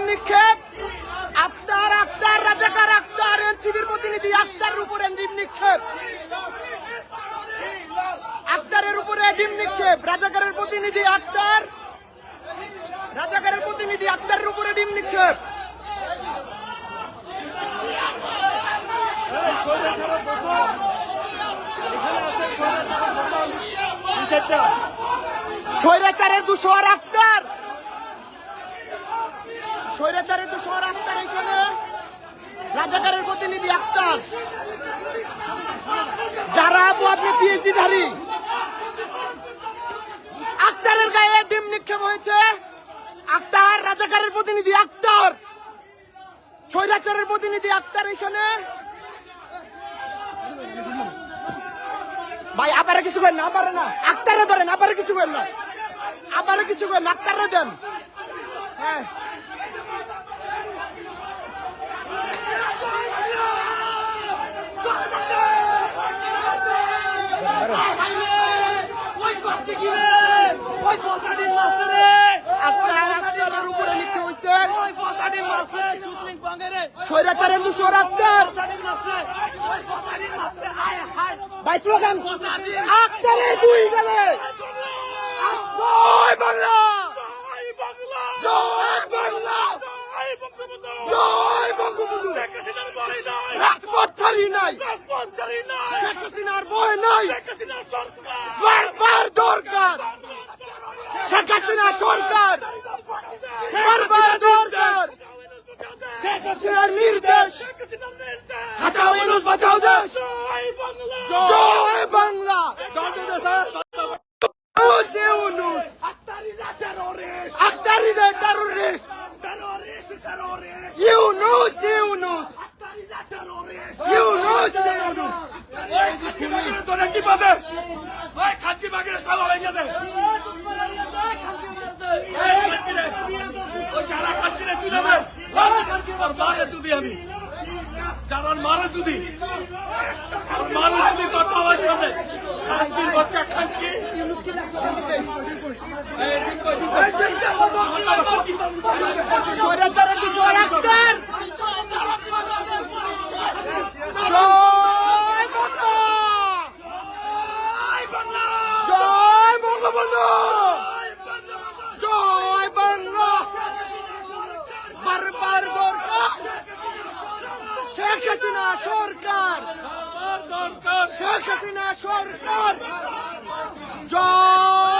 নিক্ষেপ। আক্তার রাজাকার আক্তার এনসিবির প্রতিনিধি আক্তারের উপরে ডিম নিক্ষেপ। আক্তারের উপরে ডিম নিক্ষেপ। রাজাকারের প্রতিনিধি আক্তারের উপরে ডিম নিক্ষেপ। স্বৈরাচারের দুশোয়ার আক্তার এখানে রাজাকারের প্রতিনিধি আক্তার। যারা আপনি পিএইচডি ধারী আক্তারের গায়ে ডিম নিক্ষেপ হয়েছে। আক্তার রাজাকারের প্রতিনিধি আক্তার, স্বৈরাচারের প্রতিনিধি আক্তার এখানে। ভাই আবারে কিছু করেন না, আবারে না, আক্তারে ধরেন, আবারে কিছু করেন না, আক্তারে দেন। হ্যাঁ উপরে লিখতে হয়েছে স্বৈরাচারের দুশোর আক্তার। ভাই স্লোগান আক্তারের দুই গেলে জয় বাংলা, জয় বাংলা, জয় বঙ্গবন্ধু। রাজপথ ছাড়ি নাই, শেখ হাসিনার ভয় নাই, বারবার দরকার শেখ হাসিনা সরকার, বারবার দরকার শেখ হাসিনার নির্দেশ। হাসাও ইউনূস বাঁচাও দেশ, জয় বাংলা। Yunus Akhtar is a terrorist, Yunus কি পাবে খাদ্য বাগের সালা লেগে দেয়। যারা খাদ্যে চুদাবে মারে চুদি, আমি যারা মারে চুদি তত আমার সামনে খানকির বাচ্চা খানকি। স্বৈরাচারের দুশোর আক্তার, জয় বঙ্গবন্ধু, জয় বাংলা। বারবার দরকার শেখ হাসিনা সরকার, শেখ হাসিনা সরকার, জয়